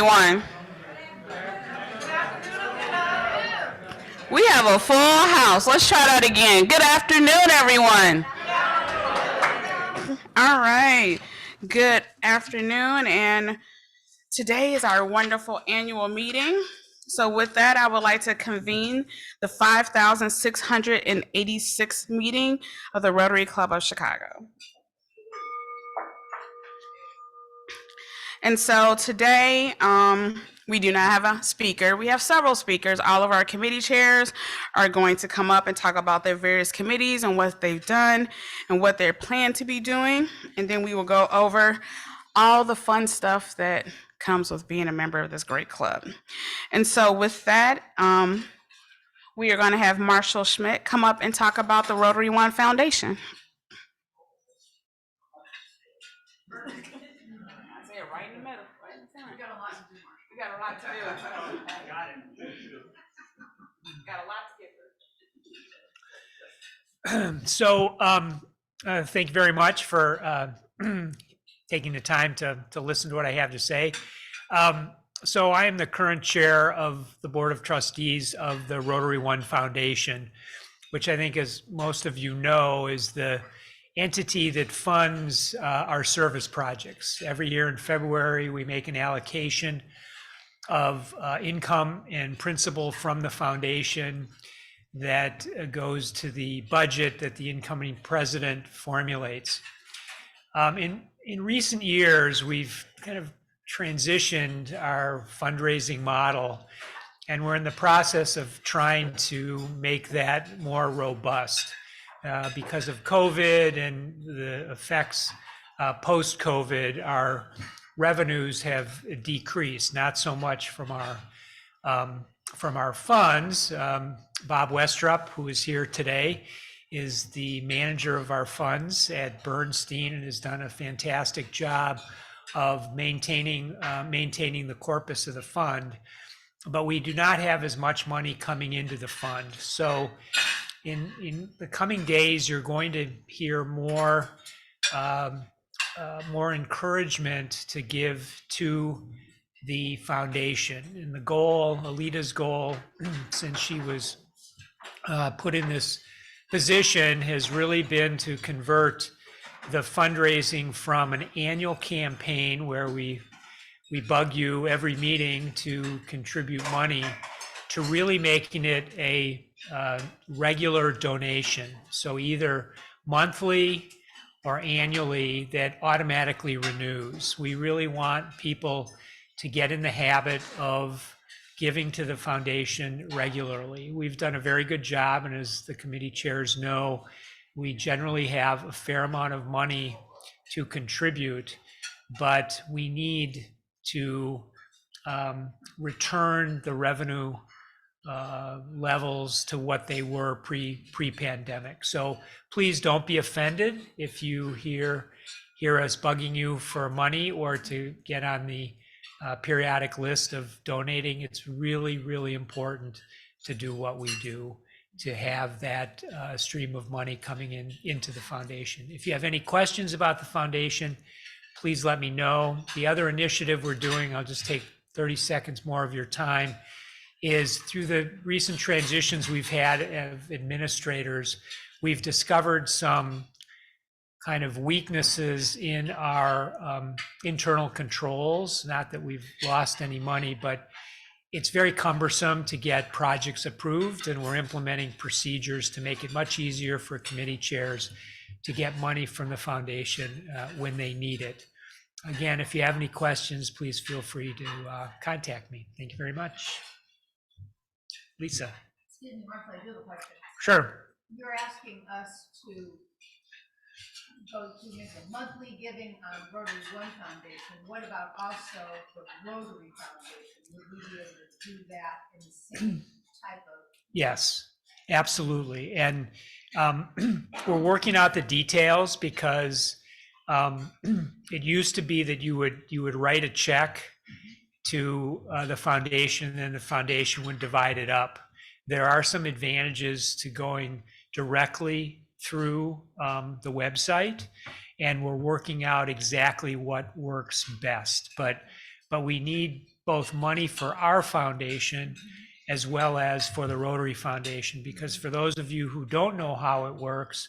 everyone. We have a full house. Let's try that again. Good afternoon, everyone. All right. Good afternoon, and today is our wonderful annual meeting. So with that, I would like to convene the 5,686th meeting of the Rotary Club of Chicago. And so today, we do not have a speaker. We have several speakers. All of our committee chairs are going to come up and talk about their various committees and what they've done and what they plan to be doing. And then we will go over all the fun stuff that comes with being a member of this great club. And so with that, we are going to have Marshall Schmidt come up and talk about the Rotary One Foundation. Right in the middle, right in front. We got a lot to do. We got a lot to do. Got it. Got a lot to get through. So thank you very much for taking the time to listen to what I have to say. So I am the current chair of the Board of Trustees of the Rotary One Foundation, which I think, as most of you know, is the entity that funds our service projects. Every year in February, we make an allocation of income and principal from the foundation that goes to the budget that the incoming president formulates. In recent years, we've kind of transitioned our fundraising model, and we're in the process of trying to make that more robust. Because of COVID and the effects post-COVID, our revenues have decreased, not so much from our funds. Bob Westrup, who is here today, is the manager of our funds at Bernstein and has done a fantastic job of maintaining the corpus of the fund. But we do not have as much money coming into the fund. So in the coming days, you're going to hear more encouragement to give to the foundation. And the goal, Alita's goal, since she was put in this position, has really been to convert the fundraising from an annual campaign where we bug you every meeting to contribute money to really making it a regular donation. So either monthly or annually that automatically renews. We really want people to get in the habit of giving to the foundation regularly. We've done a very good job, and as the committee chairs know, we generally have a fair amount of money to contribute, but we need to return the revenue levels to what they were pre-pandemic. So please don't be offended if you hear us bugging you for money or to get on the periodic list of donating. It's really, really important to do what we do, to have that stream of money coming into the foundation. If you have any questions about the foundation, please let me know. The other initiative we're doing, I'll just take 30 seconds more of your time, is through the recent transitions we've had of administrators, we've discovered some kind of weaknesses in our internal controls. Not that we've lost any money, but it's very cumbersome to get projects approved, and we're implementing procedures to make it much easier for committee chairs to get money from the foundation when they need it. Again, if you have any questions, please feel free to contact me. Thank you very much. Lisa. Excuse me, Martha, I do have a question. Sure. You're asking us to go to make a monthly giving on Rotary One Foundation. What about also the Rotary Foundation? Would we be able to do that in the same type of? Yes, absolutely. And we're working out the details because it used to be that you would write a check to the foundation, and the foundation would divide it up. There are some advantages to going directly through the website, and we're working out exactly what works best. But we need both money for our foundation as well as for the Rotary Foundation. Because for those of you who don't know how it works,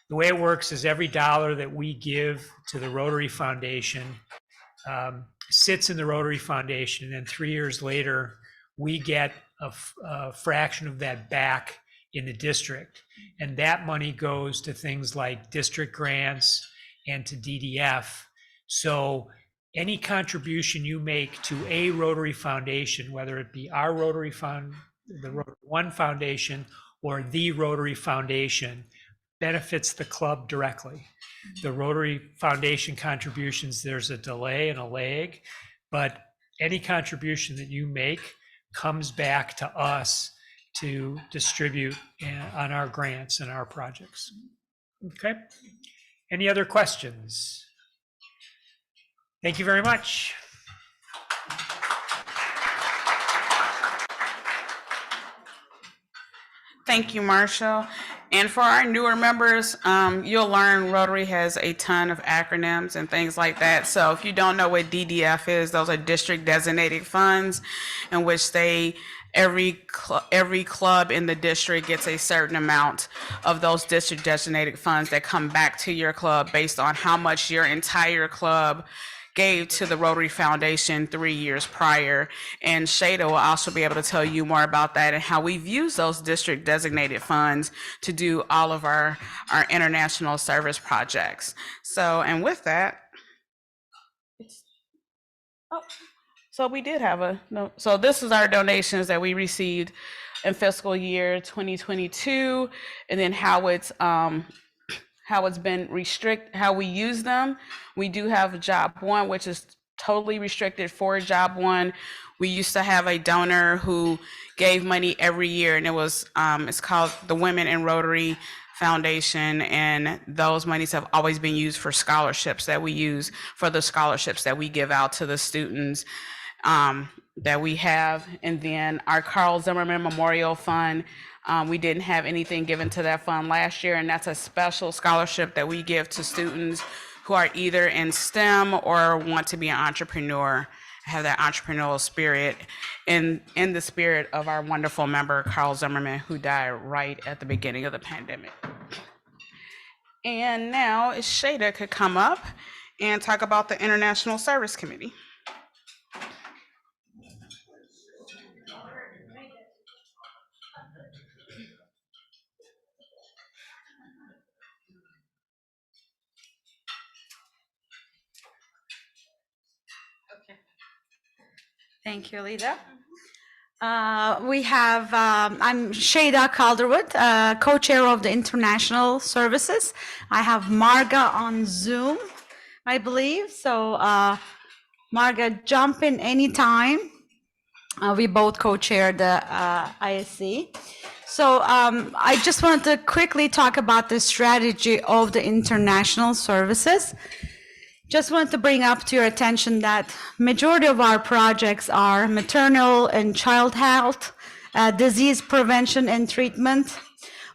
the way it works is every dollar that we give to the Rotary Foundation sits in the Rotary Foundation, and then 3 years later, we get a fraction of that back in the district. And that money goes to things like district grants and to DDF. So any contribution you make to a Rotary Foundation, whether it be our Rotary Fund, the Rotary One Foundation, or the Rotary Foundation, benefits the club directly. The Rotary Foundation contributions, there's a delay and a lag, but any contribution that you make comes back to us to distribute on our grants and our projects. Okay. Any other questions? Thank you very much. Thank you, Marshall. And for our newer members, you'll learn Rotary has a ton of acronyms and things like that. So if you don't know what DDF is, those are district designated funds in which every club in the district gets a certain amount of those district designated funds that come back to your club based on how much your entire club gave to the Rotary Foundation 3 years prior. And Shada will also be able to tell you more about that and how we've used those district designated funds to do all of our international service projects. So, and with that, so we did have so this is our donations that we received in fiscal year 2022, and then how it's been how we use them. We do have Job One, which is totally restricted for Job One. We used to have a donor who gave money every year, and it's called the Women in Rotary Foundation, and those monies have always been used for scholarships that we use for the scholarships that we give out to the students that we have. And then our Carl Zimmerman Memorial Fund, we didn't have anything given to that fund last year, and that's a special scholarship that we give to students who are either in STEM or want to be an entrepreneur, have that entrepreneurial spirit, in the spirit of our wonderful member, Carl Zimmerman, who died right at the beginning of the pandemic. And now if Shada could come up and talk about the International Service Committee. Thank you, Lida. We have, I'm Shada Calderwood, co-chair of the International Services. I have Marga on Zoom, I believe. So Marga, jump in anytime. We both co-chair the ISC. So I just wanted to quickly talk about the strategy of the International Services. Just wanted to bring up to your attention that majority of our projects are maternal and child health, disease prevention and treatment,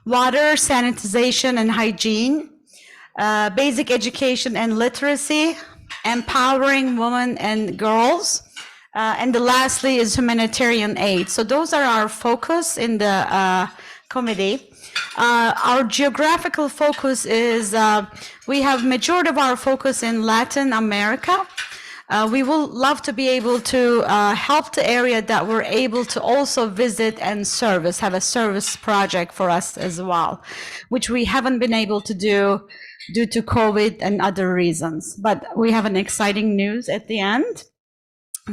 water, sanitization and hygiene, basic education and literacy, empowering women and girls, and lastly is humanitarian aid. So those are our focus in the committee. Our geographical focus is, we have majority of our focus in Latin America. We will love to be able to help the area that we're able to also visit and service, have a service project for us as well, which we haven't been able to do due to COVID and other reasons. But we have an exciting news at the end.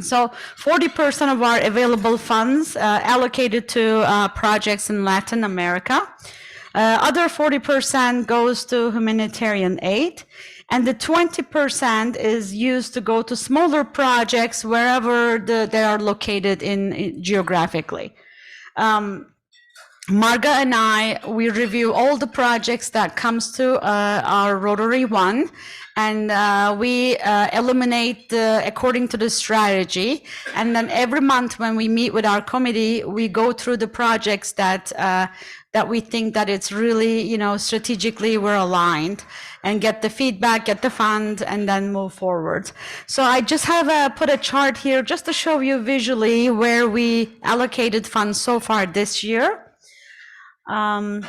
So 40% of our available funds allocated to projects in Latin America. Other 40% goes to humanitarian aid, and the 20% is used to go to smaller projects wherever they are located in geographically. Marga and I, we review all the projects that comes to our Rotary One, and we eliminate according to the strategy. And then every month when we meet with our committee, we go through the projects that that we think that it's really, strategically we're aligned, and get the feedback, get the fund, and then move forward. So I just have put a chart here just to show you visually where we allocated funds so far this year. And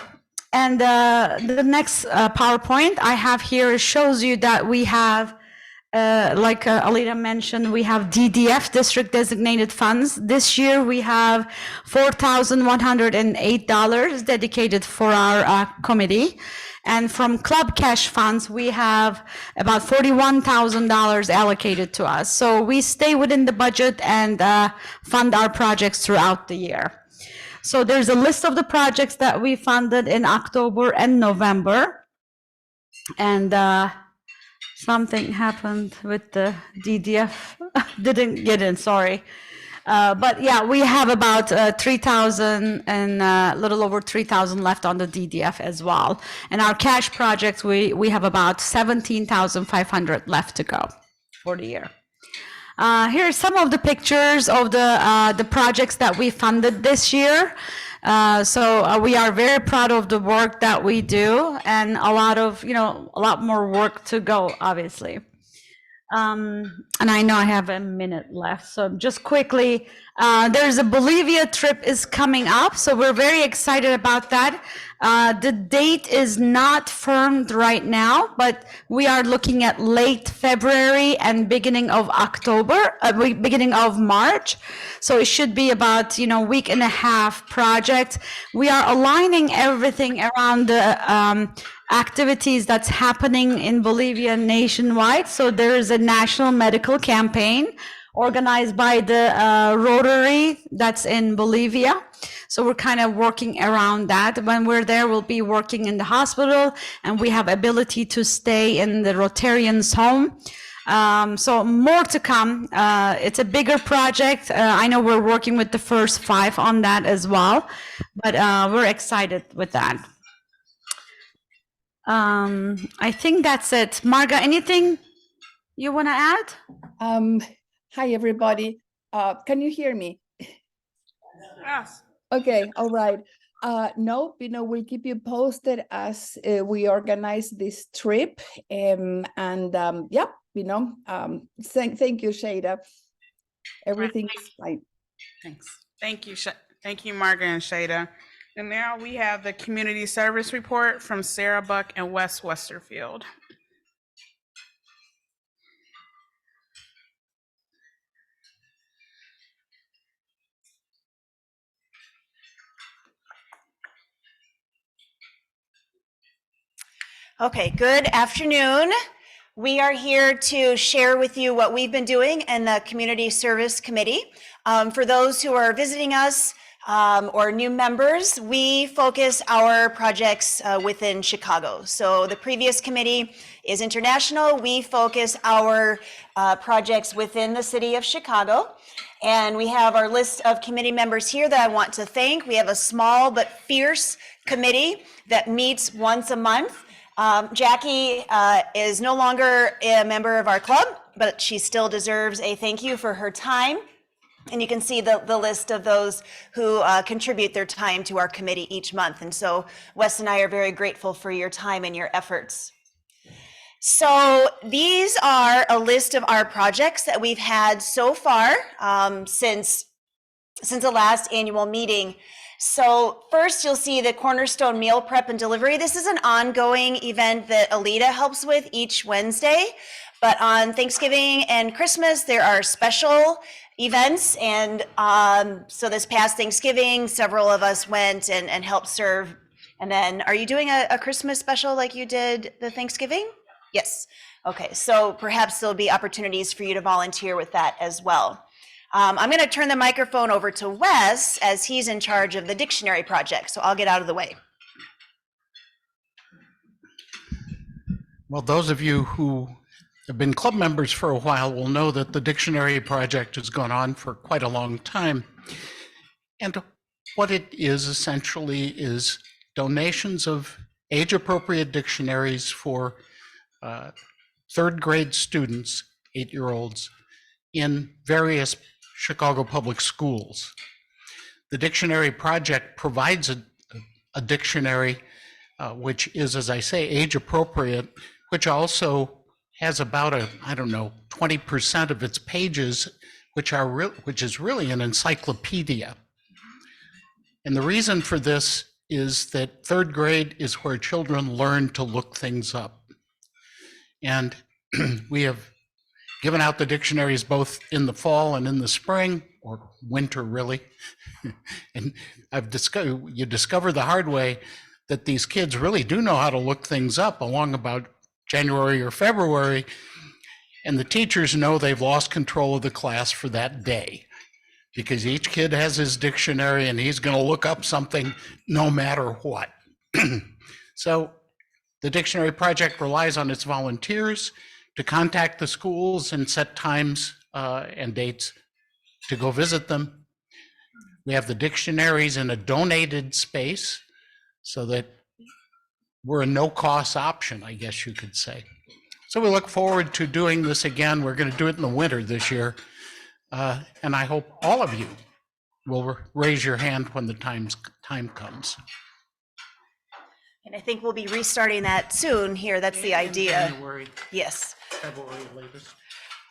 the next PowerPoint I have here shows you that we have, like Alita mentioned, we have DDF, district designated funds. This year we have $4,108 dedicated for our committee. And from club cash funds, we have about $41,000 allocated to us. So we stay within the budget and fund our projects throughout the year. So there's a list of the projects that we funded in October and November. And something happened with the DDF, didn't get in, sorry. But yeah, we have about 3,000 and a little over 3,000 left on the DDF as well. And our cash projects, we have about 17,500 left to go for the year. Here are some of the pictures of the projects that we funded this year. So we are very proud of the work that we do, and a lot more work to go, obviously. And I know I have a minute left, so just quickly, there's a Bolivia trip is coming up, so we're very excited about that. The date is not firmed right now, but we are looking at late February and beginning of October, beginning of March. So it should be about, week and a half project. We are aligning everything around the activities that's happening in Bolivia nationwide. So there is a national medical campaign organized by the Rotary that's in Bolivia. So we're kind of working around that. When we're there, we'll be working in the hospital, and we have ability to stay in the Rotarians' home. So more to come. It's a bigger project. I know we're working with the first 5 on that as well, but we're excited with that. I think that's it. Marga, anything you want to add? Hi, everybody. Can you hear me? Yes. Okay, all right. No, we'll keep you posted as we organize this trip. Yeah, thank you, Shada. Everything's fine. Thanks. Thank you, Marga and Shada. And now we have the community service report from Sarah Buck and Wes Westerfield. Okay, good afternoon. We are here to share with you what we've been doing in the Community Service Committee. For those who are visiting us or new members, we focus our projects within Chicago. So the previous committee is international. We focus our projects within the city of Chicago. And we have our list of committee members here that I want to thank. We have a small but fierce committee that meets once a month. Jackie is no longer a member of our club, but she still deserves a thank you for her time. And you can see the list of those who contribute their time to our committee each month. And so Wes and I are very grateful for your time and your efforts. So these are a list of our projects that we've had so far since the last annual meeting. So first, you'll see the Cornerstone Meal Prep and Delivery. This is an ongoing event that Alita helps with each Wednesday. But on Thanksgiving and Christmas, there are special events. And so this past Thanksgiving, several of us went and helped serve. And then, are you doing a Christmas special like you did the Thanksgiving? Yes. Okay, so perhaps there'll be opportunities for you to volunteer with that as well. I'm going to turn the microphone over to Wes as he's in charge of the dictionary project, so I'll get out of the way. Well, those of you who have been club members for a while will know that the dictionary project has gone on for quite a long time. And what it is essentially is donations of age-appropriate dictionaries for third grade students, 8-year-olds, in various Chicago public schools. The dictionary project provides a a dictionary, which is, as I say, age appropriate, which also has about I don't know, 20% of its pages, which is really an encyclopedia. And the reason for this is that third grade is where children learn to look things up. And we have given out the dictionaries both in the fall and in the spring, or winter really. And you discover the hard way that these kids really do know how to look things up along about January or February. And the teachers know they've lost control of the class for that day, because each kid has his dictionary and he's going to look up something no matter what. So the Dictionary Project relies on its volunteers to contact the schools and set times and dates to go visit them. We have the dictionaries in a donated space so that we're a no-cost option, I guess you could say. So we look forward to doing this again. We're going to do it in the winter this year. And I hope all of you will raise your hand when the time comes. And I think we'll be restarting that soon here. That's the idea. January, Yes. February latest.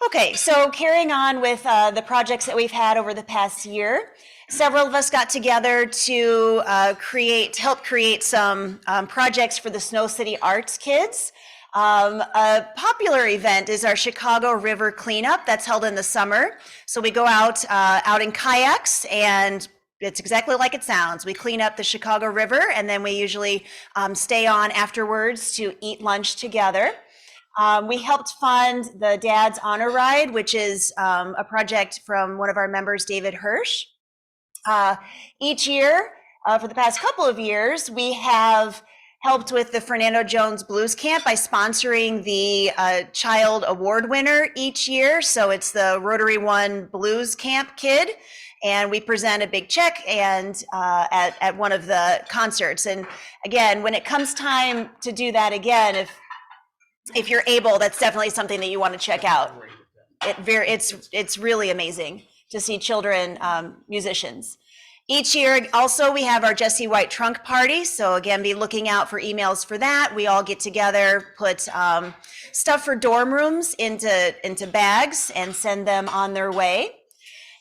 Okay, so carrying on with the projects that we've had over the past year, several of us got together to help create some projects for the Snow City Arts kids. A popular event is our Chicago River cleanup that's held in the summer. So we go out in kayaks, and it's exactly like it sounds. We clean up the Chicago River, and then we usually stay on afterwards to eat lunch together. We helped fund the Dad's Honor Ride, which is a project from one of our members, David Hirsch. Each year, for the past couple of years, we have helped with the Fernando Jones Blues Camp by sponsoring the child award winner each year. So it's the Rotary One Blues Camp kid, and we present a big check and at one of the concerts. And again, when it comes time to do that again, if you're able, that's definitely something that you want to check out. It's really amazing to see children musicians. Each year also we have our Jesse White trunk party. So again, be looking out for emails for that. We all get together, put stuff for dorm rooms into bags and send them on their way.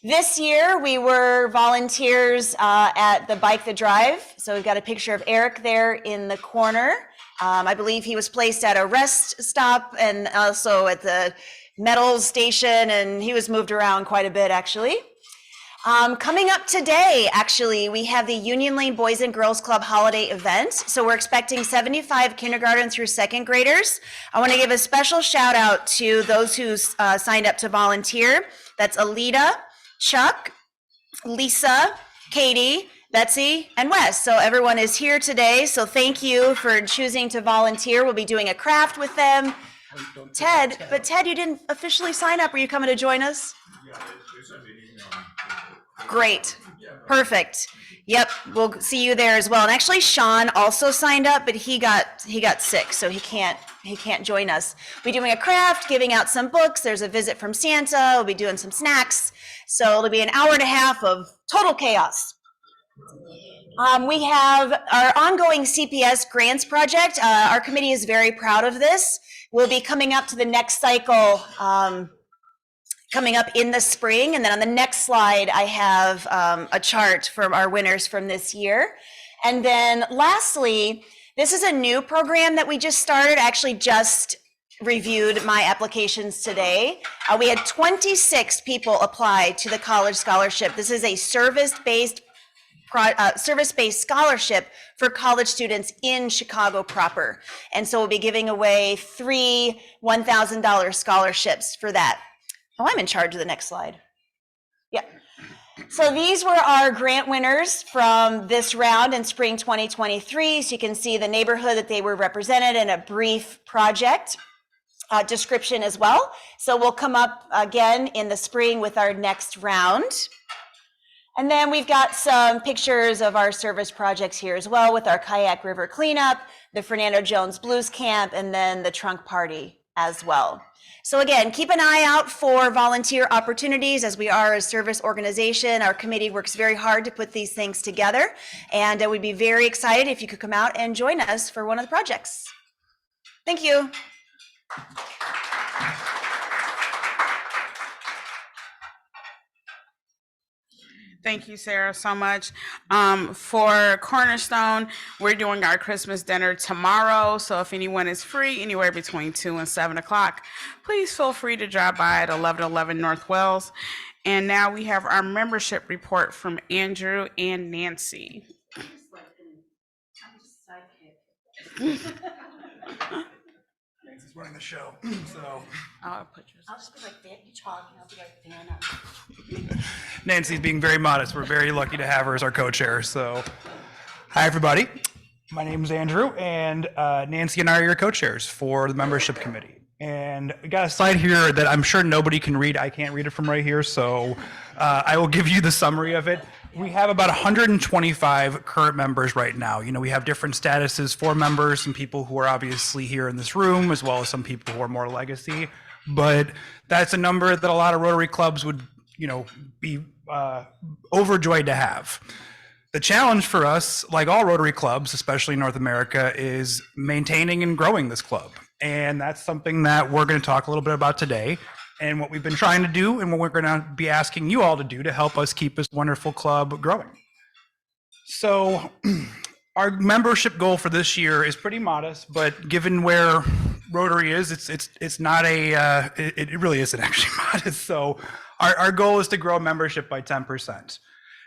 This year we were volunteers at the Bike the Drive. So we've got a picture of Eric there in the corner. I believe he was placed at a rest stop and also at the metals station, and he was moved around quite a bit actually. Coming up today, actually, we have the Union Lane Boys and Girls Club holiday event. So we're expecting 75 kindergarten through second graders. I want to give a special shout out to those who signed up to volunteer. That's Alita, Chuck, Lisa, Katie, Betsy, and Wes. So everyone is here today. So thank you for choosing to volunteer. We'll be doing a craft with them. Ted, but Ted, you didn't officially sign up. Are you coming to join us? Great. Perfect. Yep, we'll see you there as well. And actually Sean also signed up, but he got sick, so he can't join us. We're doing a craft, giving out some books. There's a visit from Santa. We'll be doing some snacks. So it'll be an hour and a half of total chaos. We have our ongoing CPS grants project. Our committee is very proud of this. We'll be coming up to the next cycle coming up in the spring. And then on the next slide, I have a chart from our winners from this year. And then lastly, this is a new program that we just started. I actually just reviewed my applications today. We had 26 people apply to the college scholarship. This is a service-based scholarship for college students in Chicago proper. And so we'll be giving away 3 $1,000 scholarships for that. Oh, I'm in charge of the next slide. Yeah. So these were our grant winners from this round in spring 2023. So you can see the neighborhood that they were represented in a brief project description as well. So we'll come up again in the spring with our next round. And then we've got some pictures of our service projects here as well with our Kayak River cleanup, the Fernando Jones Blues Camp, and then the trunk party as well. So again, keep an eye out for volunteer opportunities. As we are a service organization, our committee works very hard to put these things together, and we'd be very excited if you could come out and join us for one of the projects. Thank you. Thank you, Sarah, so much. For Cornerstone, we're doing our Christmas dinner tomorrow. So if anyone is free anywhere between 2 and 7 o'clock, please feel free to drop by at 1111 North Wells. And now we have our membership report from Andrew and Nancy. Nancy's running the show, so. I'll put yours. I'll just be like, Dan, you talk, and I'll be like, Dan. Nancy's being very modest. We're very lucky to have her as our co-chair. So, hi everybody. My name is Andrew, and Nancy and I are your co-chairs for the membership committee. And we got a slide here that I'm sure nobody can read. I can't read it from right here, so I will give you the summary of it. We have about 125 current members right now. You know, we have different statuses for members, some people who are obviously here in this room, as well as some people who are more legacy. But that's a number that a lot of Rotary clubs would, you know, be overjoyed to have. The challenge for us, like all Rotary clubs, especially in North America, is maintaining and growing this club. And that's something that we're going to talk a little bit about today, and what we've been trying to do and what we're going to be asking you all to do to help us keep this wonderful club growing. So our membership goal for this year is pretty modest, but given where Rotary is, it's not a, it really isn't actually modest. So our goal is to grow membership by 10%.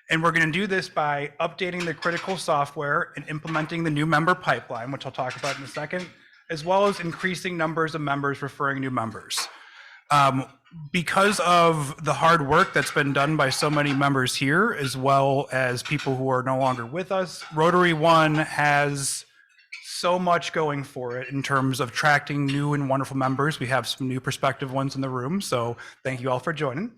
And we're going to do this by updating the critical software and implementing the new member pipeline, which I'll talk about in a second, as well as increasing numbers of members referring new members. Because of the hard work that's been done by so many members here, as well as people who are no longer with us, Rotary One has so much going for it in terms of attracting new and wonderful members. We have some new prospective ones in the room, so thank you all for joining.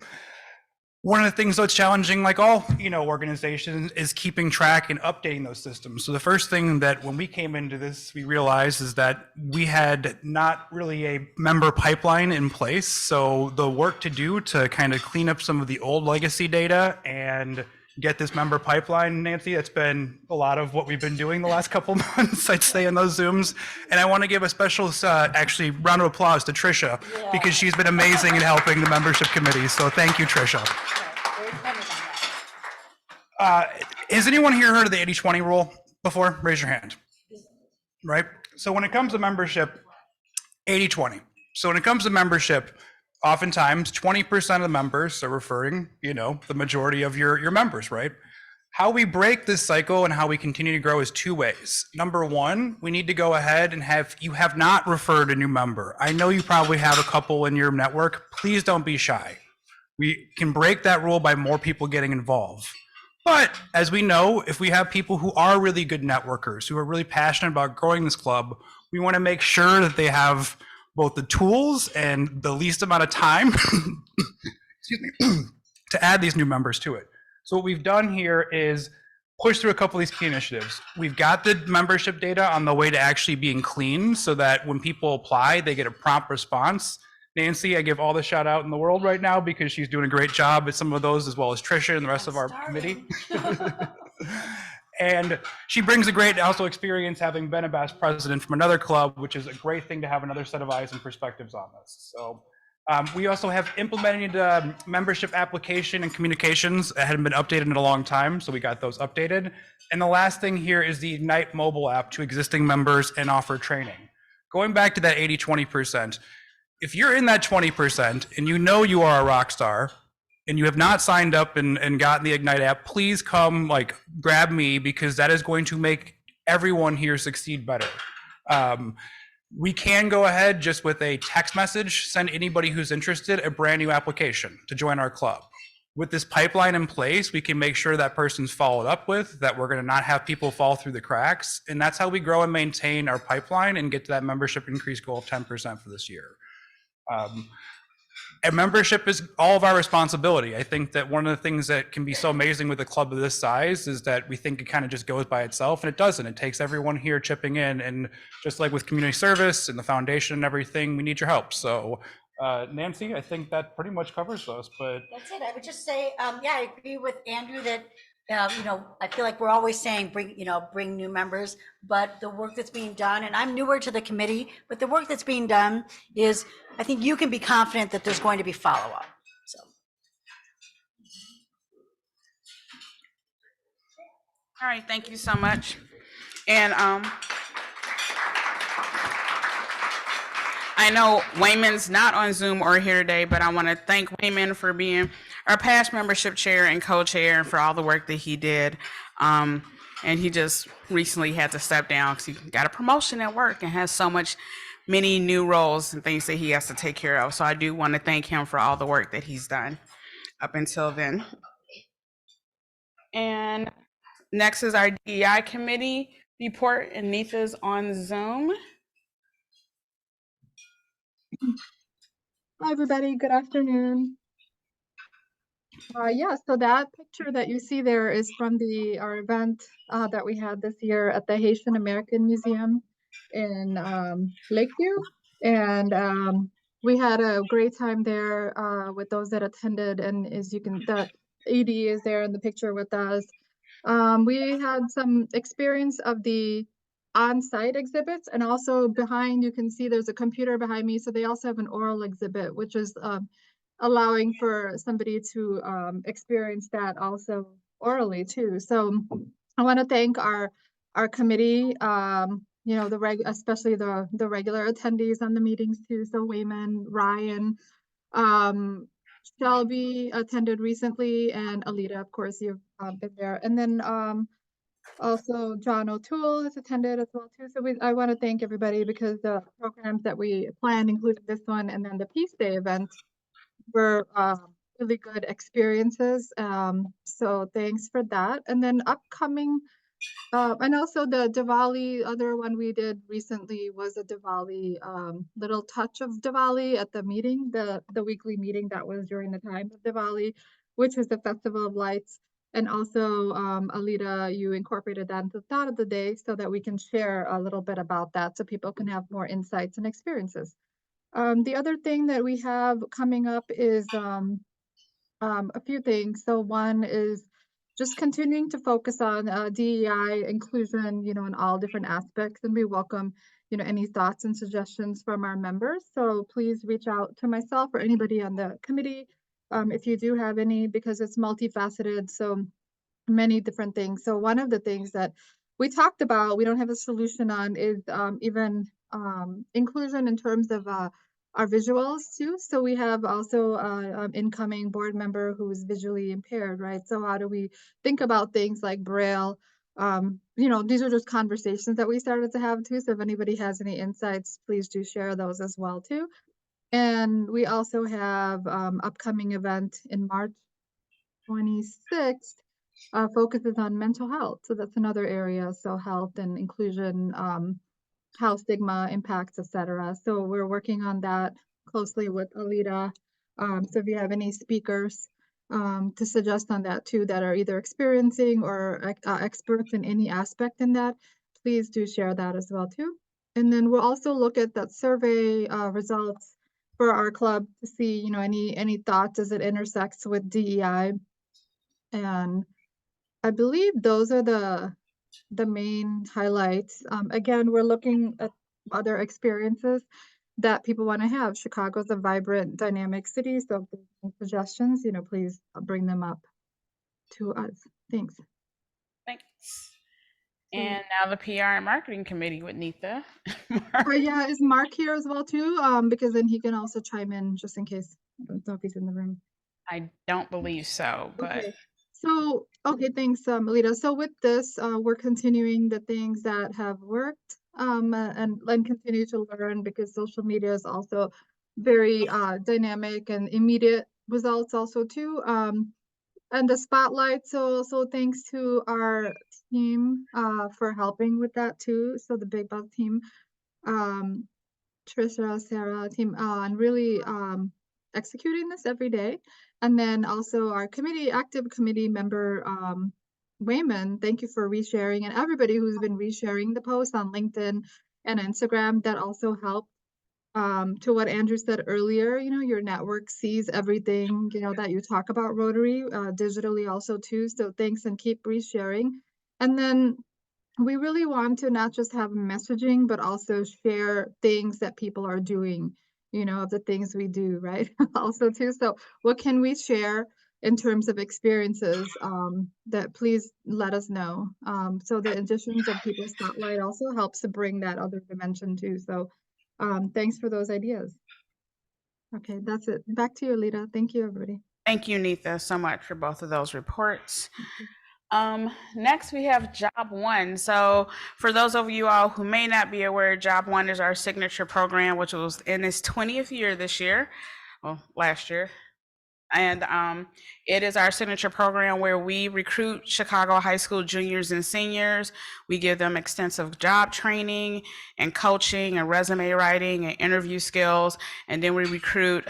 One of the things that's challenging, like all, you know, organizations, is keeping track and updating those systems. So the first thing that when we came into this, we realized is that we had not really a member pipeline in place. So the work to do to kind of clean up some of the old legacy data and get this member pipeline, Nancy, that's been a lot of what we've been doing the last couple months, I'd say, in those Zooms. And I want to give a special, actually, round of applause to Tricia, because she's been amazing in helping the membership committee. So thank you, Tricia. Has anyone here heard of the 80-20 rule before? Raise your hand. Right? So when it comes to membership, 80-20. So when it comes to membership, oftentimes 20% of the members are referring, you know, the majority of your members, right? How we break this cycle and how we continue to grow is two ways. Number one, we need to go ahead and you have not referred a new member. I know you probably have a couple in your network. Please don't be shy. We can break that rule by more people getting involved. But as we know, if we have people who are really good networkers, who are really passionate about growing this club, we want to make sure that they have both the tools and the least amount of time excuse me, to add these new members to it. So what we've done here is push through a couple of these key initiatives. We've got the membership data on the way to actually being clean so that when people apply, they get a prompt response. Nancy, I give all the shout out in the world right now because she's doing a great job at some of those, as well as Tricia and the rest of our committee. And she brings a great also experience having been a past president from another club, which is a great thing to have another set of eyes and perspectives on this. So we also have implemented membership application and communications that hadn't been updated in a long time, so we got those updated. And the last thing here is the Ignite mobile app to existing members and offer training. Going back to that 80-20%, if you're in that 20% and you know you are a rock star, and you have not signed up and gotten the Ignite app, please come grab me, because that is going to make everyone here succeed better. We can go ahead just with a text message, send anybody who's interested a brand new application to join our club. With this pipeline in place, we can make sure that person's followed up with, that we're gonna not have people fall through the cracks. And that's how we grow and maintain our pipeline and get to that membership increase goal of 10% for this year. and membership is all of our responsibility. I think that one of the things that can be so amazing with a club of this size is that we think it kind of just goes by itself, and it doesn't. It takes everyone here chipping in, and just like with community service and the foundation and everything, we need your help. So Nancy, I think that pretty much covers those, but That's it. I would just say, yeah, I agree with Andrew that, I feel like we're always saying, bring new members, but the work that's being done, and I'm newer to the committee, but the work that's being done is, I think you can be confident that there's going to be follow-up. So, All right, thank you so much. And I know Wayman's not on Zoom or here today, but I want to thank Wayman for being our past membership chair and co-chair and for all the work that he did. And he just recently had to step down because he got a promotion at work and has so many new roles and things that he has to take care of. So I do want to thank him for all the work that he's done up until then. And next is our DEI committee report, and Neetha's on Zoom. Hi, everybody. Good afternoon. Yeah, so that picture that you see there is from our event that we had this year at the Haitian American Museum in Lakeview. And we had a great time there with those that attended. And as you can, the AD is there in the picture with us. We had some experience of the on-site exhibits, and also behind you can see there's a computer behind me. So they also have an oral exhibit, which is allowing for somebody to experience that also orally too. So I want to thank our committee, especially the regular attendees on the meetings too. So Wayman, Ryan, Shelby attended recently, and Alita, of course, you've been there. And then also John O'Toole has attended as well too. So I want to thank everybody because the programs that we planned, including this one, and then the Peace Day event, were really good experiences. So thanks for that. And then upcoming, and also the Diwali, other one we did recently was a Diwali, little touch of Diwali at the meeting, the weekly meeting that was during the time of Diwali, which is the Festival of Lights. And also, Alita, you incorporated that into the thought of the day so that we can share a little bit about that so people can have more insights and experiences. The other thing that we have coming up is a few things. So one is just continuing to focus on DEI inclusion, in all different aspects, and we welcome, any thoughts and suggestions from our members. So please reach out to myself or anybody on the committee if you do have any, because it's multifaceted. So many different things. So one of the things that we talked about, we don't have a solution on, is even inclusion in terms of our visuals too. So we have also an incoming board member who is visually impaired, right? So how do we think about things like Braille? These are just conversations that we started to have too. So if anybody has any insights, please do share those as well too. And we also have upcoming event in March 26th focuses on mental health. So that's another area. So health and inclusion, how stigma impacts, etc. So we're working on that closely with Alita. So if you have any speakers to suggest on that too, that are either experiencing or experts in any aspect in that, please do share that as well too. And then we'll also look at that survey results for our club to see, any thoughts as it intersects with DEI. And I believe those are the main highlights. Again, we're looking at other experiences that people want to have. Chicago's a vibrant, dynamic city, so if there's any suggestions, please bring them up to us. Thanks. Thanks. And now the PR and marketing committee with Neetha. Yeah, is Mark here as well too? Because then he can also chime in just in case. I don't know if he's in the room. I don't believe so, but Okay. So, okay, thanks, Alita. So with this, we're continuing the things that have worked and continue to learn, because social media is also very dynamic and immediate results also too. And the spotlight, so thanks to our team for helping with that too. So the Big Buff team, Trisha, Sarah team, and really executing this every day. And then also our active committee member, Wayman, thank you for resharing, and everybody who's been resharing the post on LinkedIn and Instagram. That also helped. To what Andrew said earlier, your network sees everything, that you talk about Rotary, digitally also too. So thanks, and keep resharing. And then we really want to not just have messaging, but also share things that people are doing, of the things we do, right? Also too. So what can we share in terms of experiences, that please let us know. So the additions of People's Spotlight also helps to bring that other dimension too. So thanks for those ideas. Okay, that's it. Back to you, Alita. Thank you, everybody. Thank you, Neetha, so much for both of those reports. Next, we have Job One. So for those of you all who may not be aware, Job One is our signature program, which was in its 20th year this year, well, last year. And it is our signature program where we recruit Chicago high school juniors and seniors. We give them extensive job training and coaching and resume writing and interview skills. And then we recruit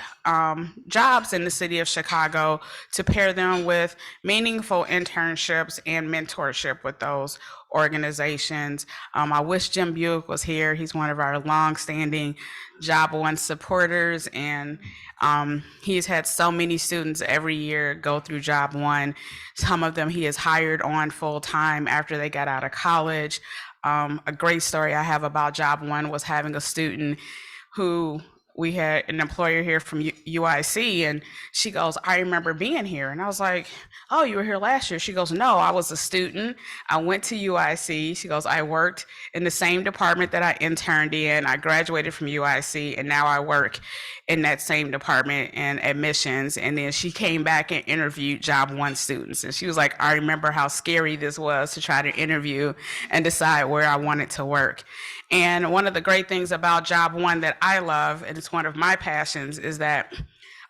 jobs in the city of Chicago to pair them with meaningful internships and mentorship with those organizations. I wish Jim Buick was here. He's one of our longstanding Job One supporters, and he's had so many students every year go through Job One. Some of them he has hired on full time after they got out of college. A great story I have about Job One was having a student who we had an employer here from UIC, and she goes, I remember being here. And I was like, oh, you were here last year? She goes, no, I was a student. I went to UIC. She goes, I worked in the same department that I interned in. I graduated from UIC, and now I work in that same department in admissions. And then she came back and interviewed Job One students. And she was like, I remember how scary this was to try to interview and decide where I wanted to work. And one of the great things about Job One that I love, and it's one of my passions, is that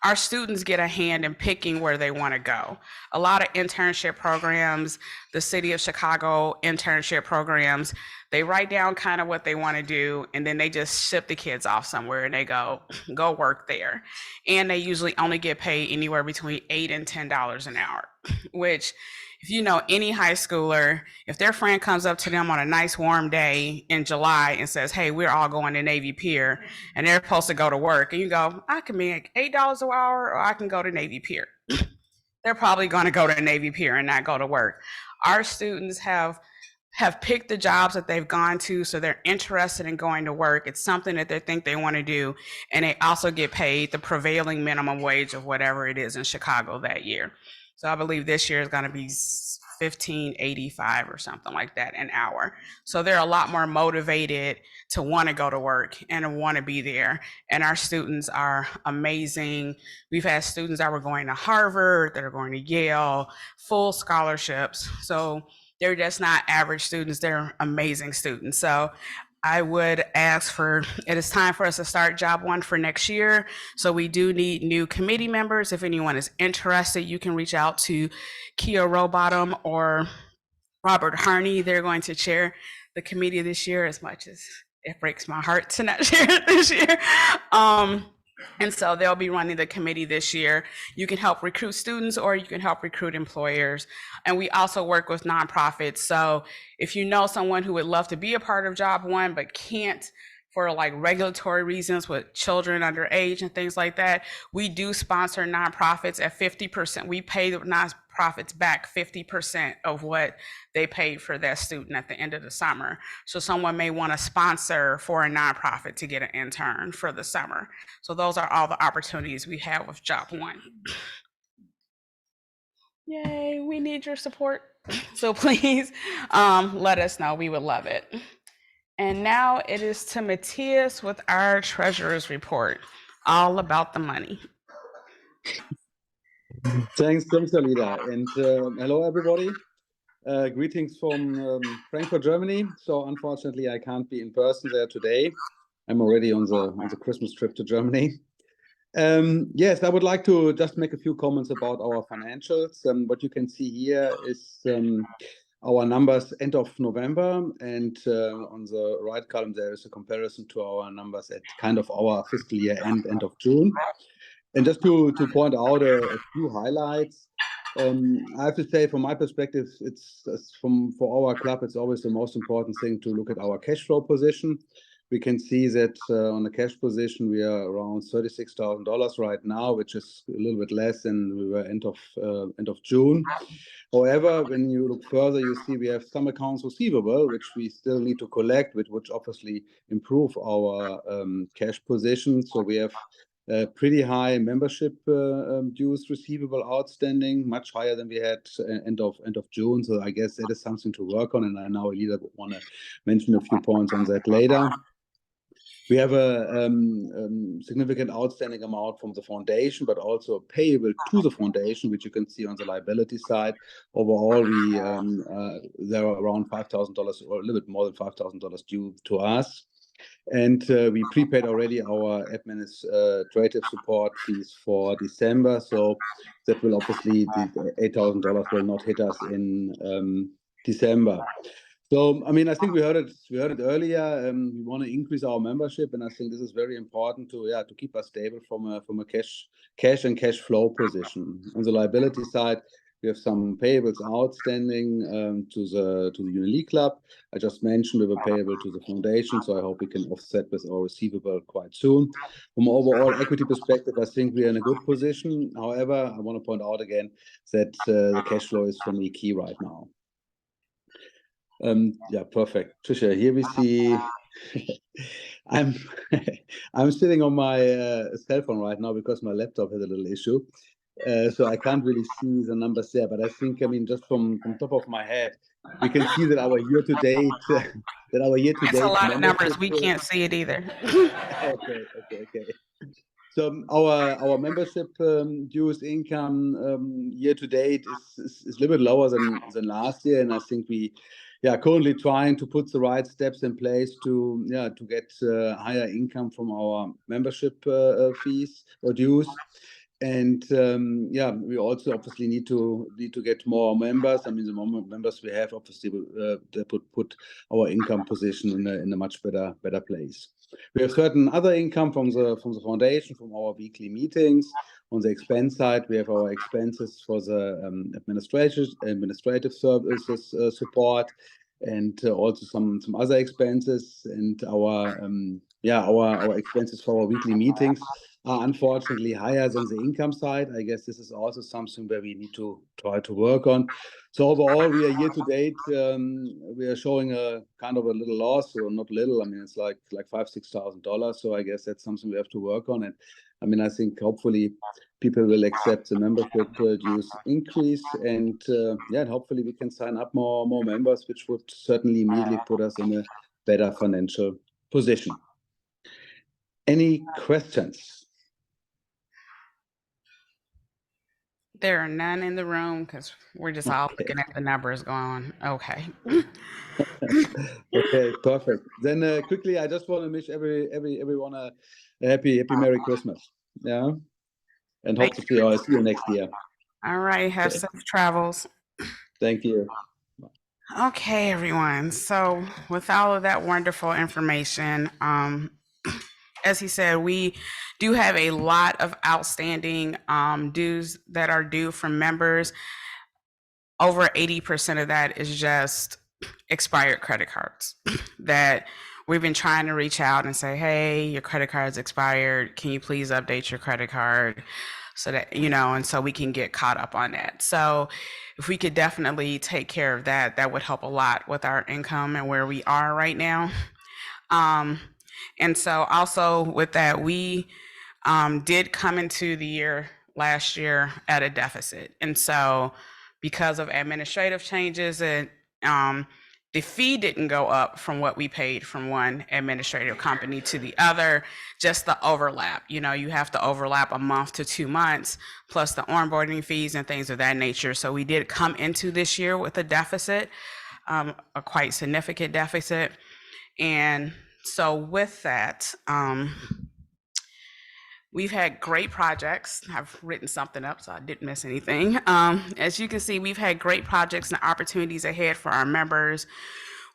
our students get a hand in picking where they want to go. A lot of internship programs, the City of Chicago internship programs, they write down kind of what they want to do, and then they just ship the kids off somewhere and they go work there. And they usually only get paid anywhere between $8 and $10 an hour, which, if you know any high schooler, if their friend comes up to them on a nice warm day in July and says, hey, we're all going to Navy Pier, and they're supposed to go to work, and you go, I can make $8 an hour, or I can go to Navy Pier. They're probably going to go to Navy Pier and not go to work. Our students have picked the jobs that they've gone to, so they're interested in going to work. It's something that they think they want to do, and they also get paid the prevailing minimum wage of whatever it is in Chicago that year. So I believe this year is going to be $15.85 or something like that an hour. So they're a lot more motivated to want to go to work and want to be there. And our students are amazing. We've had students that were going to Harvard, that are going to Yale, full scholarships. So they're just not average students, they're amazing students. So I would ask it is time for us to start Job One for next year. So we do need new committee members. If anyone is interested, you can reach out to Kia Rowbottom or Robert Harney. They're going to chair the committee this year, as much as it breaks my heart to not chair it this year. And so they'll be running the committee this year. You can help recruit students, or you can help recruit employers. And we also work with nonprofits. So if you know someone who would love to be a part of Job One but can't for like regulatory reasons with children underage and things like that, we do sponsor nonprofits at 50%. We pay the nonprofits back 50% of what they paid for that student at the end of the summer. So someone may want to sponsor for a nonprofit to get an intern for the summer. So those are all the opportunities we have with Job One. Yay, we need your support. So please let us know. We would love it. And now it is to Matthias with our treasurer's report, all about the money. Thanks, Alida. And hello, everybody. Greetings from Frankfurt, Germany. So unfortunately, I can't be in person there today. I'm already on the Christmas trip to Germany. Yes, I would like to just make a few comments about our financials. What you can see here is our numbers end of November, and on the right column there is a comparison to our numbers at kind of our fiscal year end of June. And just to point out a few highlights, I have to say, from my perspective, for our club, it's always the most important thing to look at our cash flow position. We can see that on the cash position, we are around $36,000 right now, which is a little bit less than we were end of June. However, when you look further, you see we have some accounts receivable, which we still need to collect, which obviously improve our cash position. So we have pretty high membership dues receivable outstanding, much higher than we had end of June. So I guess that is something to work on, and I know Elida would want to mention a few points on that later. We have a significant outstanding amount from the foundation, but also payable to the foundation, which you can see on the liability side. Overall, there are around $5,000 or a little bit more than $5,000 due to us. And we prepaid already our administrative support fees for December. So that will obviously, the $8,000 will not hit us in December. So, I mean, I think we heard it earlier. We want to increase our membership, and I think this is very important to keep us stable from a cash and cash flow position. On the liability side, we have some payables outstanding to the Unili Club. I just mentioned we were payable to the foundation, so I hope we can offset with our receivable quite soon. From an overall equity perspective, I think we are in a good position. However, I want to point out again that the cash flow is for me key right now. Yeah, perfect. Trisha, here we see I'm sitting on my cell phone right now because my laptop has a little issue. So I can't really see the numbers there, but I think, I mean, just from top of my head, we can see that our year-to-date It's a lot of numbers. We can't see it either. Okay. So our membership dues income year to date is a little bit lower than last year, and I think we currently trying to put the right steps in place to get higher income from our membership fees or dues. And we also obviously need to get more members. I mean, the more members we have, obviously, that would put our income position in a much better place. We have certain other income from the foundation, from our weekly meetings. On the expense side, we have our expenses for the administrative services support, and also some other expenses. And our expenses for our weekly meetings are unfortunately higher than the income side. I guess this is also something where we need to try to work on. So overall, we are year to date, we are showing a kind of a little loss, or not little. I mean, it's like $5,000-$6,000. So I guess that's something we have to work on. And I mean, I think hopefully people will accept the membership dues increase, and hopefully we can sign up more members, which would certainly immediately put us in a better financial position. Any questions? There are none in the room because we're just all looking at the numbers going, okay. Okay, perfect. Then quickly, I just want to wish everyone a happy Merry Christmas. Yeah, and hope to see you next year. All right, have safe travels. Thank you. Okay, everyone. So with all of that wonderful information, as he said, we do have a lot of outstanding dues that are due from members. Over 80% of that is just expired credit cards that we've been trying to reach out and say, hey, your credit card's expired. Can you please update your credit card? So that, and so we can get caught up on that. So if we could definitely take care of that, that would help a lot with our income and where we are right now. And so also with that, we did come into the year last year at a deficit. And so because of administrative changes, and the fee didn't go up from what we paid from one administrative company to the other, just the overlap. You have to overlap a month to 2 months, plus the onboarding fees and things of that nature. So we did come into this year with a deficit, a quite significant deficit. And so with that, we've had great projects. I've written something up, so I didn't miss anything. As you can see, we've had great projects and opportunities ahead for our members.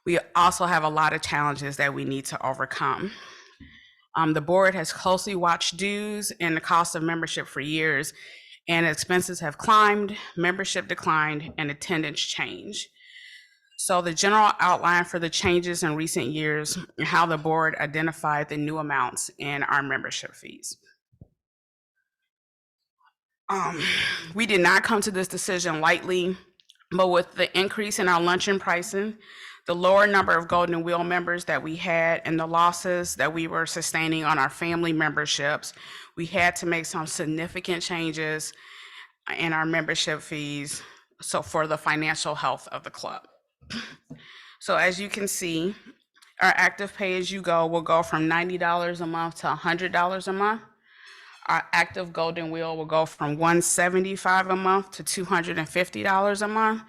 We also have a lot of challenges that we need to overcome. The board has closely watched dues and the cost of membership for years, and expenses have climbed, membership declined, and attendance changed. So the general outline for the changes in recent years and how the board identified the new amounts in our membership fees. We did not come to this decision lightly, but with the increase in our luncheon pricing, the lower number of Golden Wheel members that we had, and the losses that we were sustaining on our family memberships, we had to make some significant changes in our membership fees, so for the financial health of the club. So as you can see, our active pay-as-you-go will go from $90 a month to $100 a month. Our active Golden Wheel will go from $175 a month to $250 a month.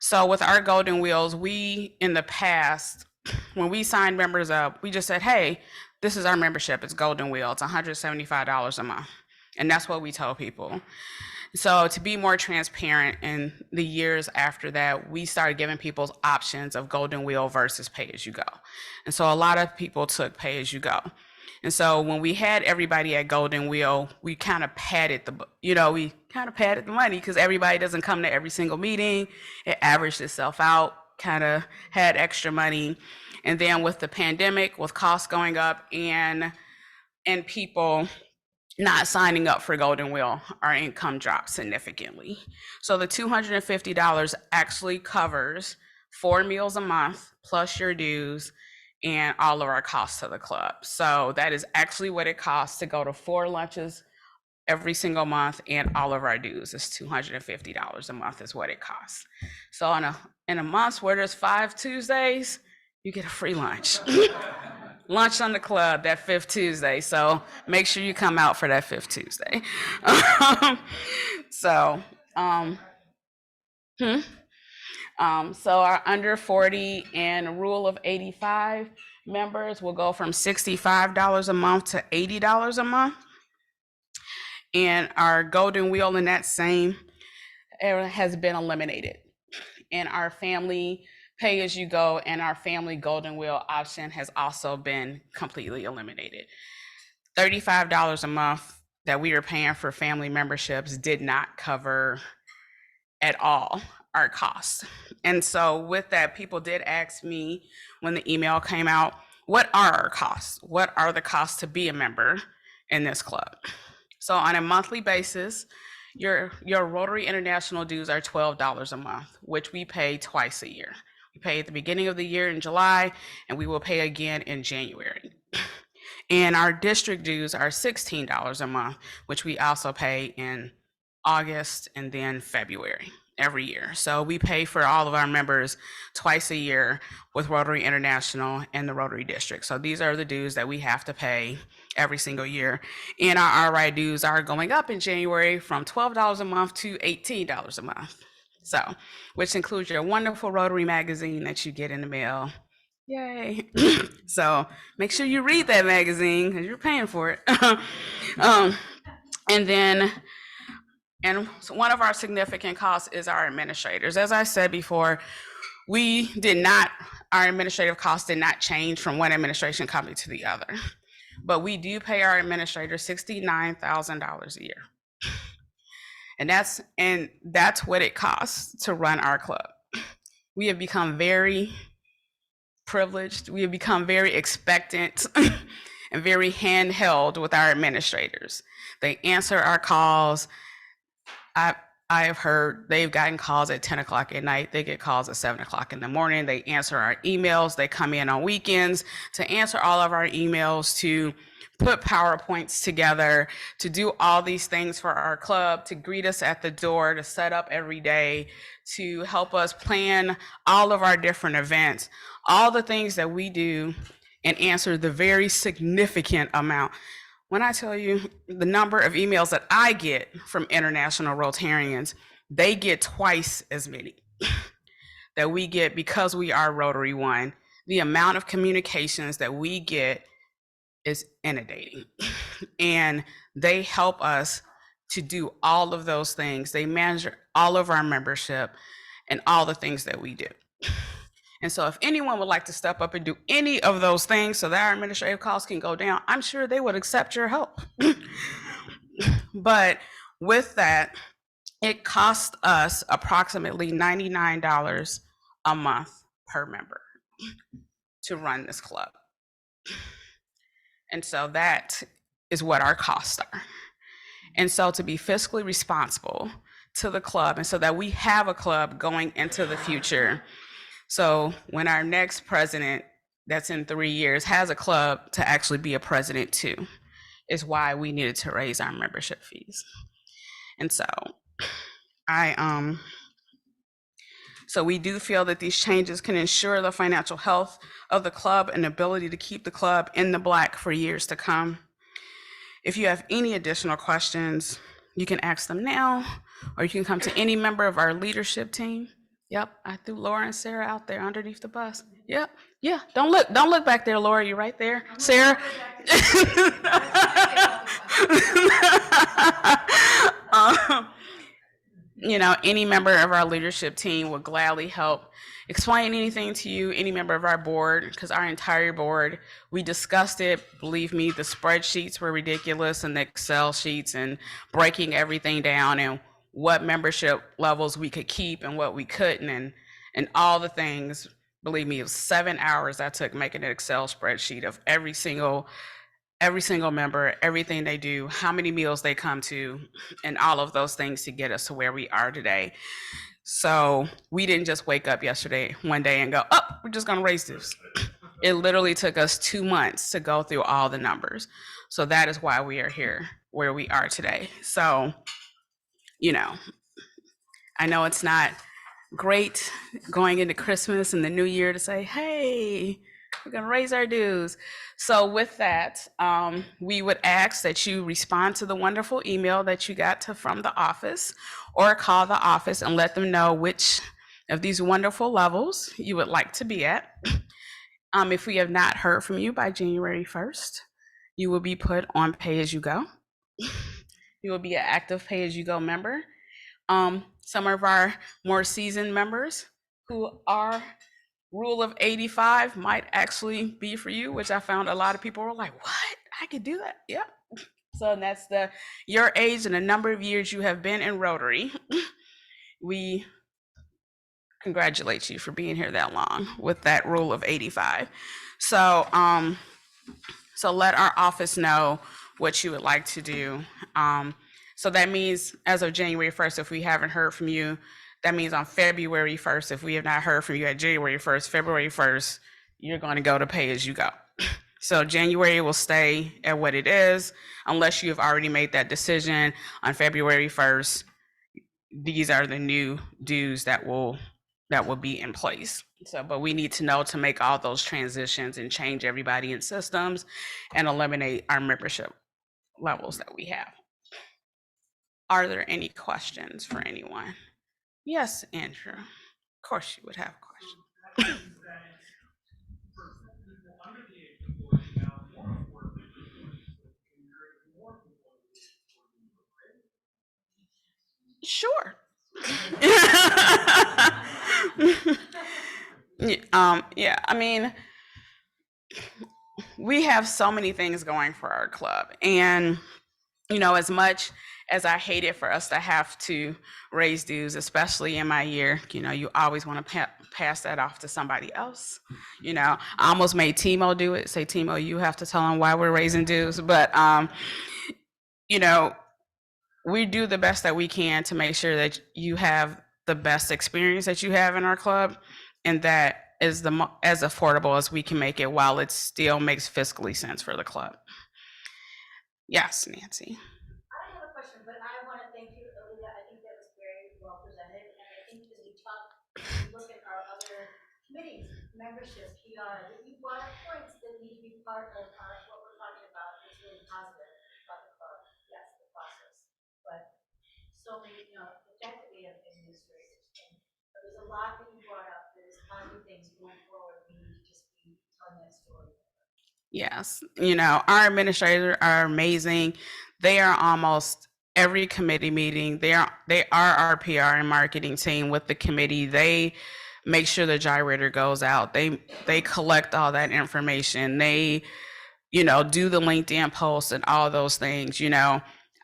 So with our Golden Wheels, we, in the past, when we signed members up, we just said, hey, this is our membership, it's Golden Wheel, it's $175 a month. And that's what we told people. So to be more transparent, in the years after that, we started giving people options of Golden Wheel versus pay-as-you-go. And so a lot of people took pay-as-you-go. And so when we had everybody at Golden Wheel, we kind of padded the money because everybody doesn't come to every single meeting. It averaged itself out, kind of had extra money. And then with the pandemic, with costs going up and people not signing up for Golden Wheel, our income dropped significantly. So the $250 actually covers 4 meals a month, plus your dues, and all of our costs to the club. So that is actually what it costs to go to 4 lunches every single month, and all of our dues is $250 a month is what it costs. So in a month where there's 5 Tuesdays, you get a free lunch. Lunch on the club that 5th Tuesday. So make sure you come out for that 5th Tuesday. So our under 40 and rule of 85 members will go from $65 a month to $80 a month. And our Golden Wheel in that same era has been eliminated. And our family pay-as-you-go and our family Golden Wheel option has also been completely eliminated. $35 a month that we were paying for family memberships did not cover at all our costs. And so with that, people did ask me when the email came out, what are our costs? What are the costs to be a member in this club? So on a monthly basis, your Rotary International dues are $12 a month, which we pay twice a year. We pay at the beginning of the year in July, and we will pay again in January. And our district dues are $16 a month, which we also pay in August and then February every year. So we pay for all of our members twice a year with Rotary International and the Rotary District. So these are the dues that we have to pay every single year. And our RI dues are going up in January from $12 a month to $18 a month. So, which includes your wonderful Rotary magazine that you get in the mail. Yay. So make sure you read that magazine because you're paying for it. And so one of our significant costs is our administrators. As I said before, our administrative costs did not change from one administration company to the other. But we do pay our administrators $69,000 a year. And that's what it costs to run our club. We have become very privileged. We have become very expectant and very handheld with our administrators. They answer our calls. I have heard they've gotten calls at 10 o'clock at night. They get calls at 7 o'clock in the morning. They answer our emails. They come in on weekends to answer all of our emails, to put PowerPoints together, to do all these things for our club, to greet us at the door, to set up every day, to help us plan all of our different events, all the things that we do, and answer the very significant amount. When I tell you the number of emails that I get from international Rotarians, they get twice as many that we get because we are Rotary One. The amount of communications that we get is inundating. And they help us to do all of those things. They manage all of our membership and all the things that we do. And so if anyone would like to step up and do any of those things so that our administrative costs can go down, I'm sure they would accept your help. But with that, it costs us approximately $99 a month per member to run this club. And so that is what our costs are. And so to be fiscally responsible to the club, and so that we have a club going into the future, so when our next president, that's in 3 years, has a club to actually be a president too, is why we needed to raise our membership fees. And so so we do feel that these changes can ensure the financial health of the club and ability to keep the club in the black for years to come. If you have any additional questions, you can ask them now, or you can come to any member of our leadership team. Yep, I threw Laura and Sarah out there underneath the bus. Yep, yeah, don't look back there, Laura, you're right there. Sarah. You know, any member of our leadership team will gladly help explain anything to you, any member of our board, because our entire board, we discussed it. Believe me, the spreadsheets were ridiculous and the Excel sheets and breaking everything down and what membership levels we could keep and what we couldn't and all the things. Believe me, it was 7 hours I took making an Excel spreadsheet of every single member, everything they do, how many meals they come to, and all of those things to get us to where we are today. So we didn't just wake up one day and go, oh, we're just gonna raise this. It literally took us 2 months to go through all the numbers. So that is why we are here where we are today. So, you know, I know it's not great going into Christmas and the new year to say, hey, we're gonna raise our dues. So with that, we would ask that you respond to the wonderful email that you got from the office, or call the office and let them know which of these wonderful levels you would like to be at. If we have not heard from you by January 1st, you will be put on pay-as-you-go. You will be an active pay-as-you-go member. Some of our more seasoned members who are rule of 85 might actually be for you, which I found a lot of people were like, what? I could do that? Yeah. So that's your age and the number of years you have been in Rotary. We congratulate you for being here that long with that rule of 85. So, so let our office know what you would like to do. So that means as of January 1st, if we haven't heard from you, that means on February 1st, if we have not heard from you at January 1st, February 1st, you're going to go to pay as you go. So January will stay at what it is, unless you have already made that decision on February 1st. These are the new dues that will be in place. So, but we need to know to make all those transitions and change everybody in systems and eliminate our membership levels that we have. Are there any questions for anyone? Yes, Andrew. Of course you would have a question. Sure. Yeah, I mean, we have so many things going for our club, and you know, as much as I hate it for us to have to raise dues, especially in my year, you know, you always want to pass that off to somebody else. You know, I almost made Timo do it. Say, Timo, you have to tell him why we're raising dues. But, you know, we do the best that we can to make sure that you have the best experience that you have in our club, and that is as affordable as we can make it while it still makes fiscally sense for the club. Yes, Nancy. I have a question, but I want to thank you, Alita. I think that was very well presented. And I think as we look at our other committees, membership, PR, that you brought up points that need to be part of what we're talking about. It's really positive about the club. Yes, the process. But so many, you know, the fact that we have administrators, and there's a lot that you brought up that is positive things going forward. We need to just be telling that story. Yes, you know, our administrators are amazing. They are almost every committee meeting. They are our PR and marketing team with the committee. They make sure the gyrator goes out. They collect all that information. They, do the LinkedIn posts and all those things.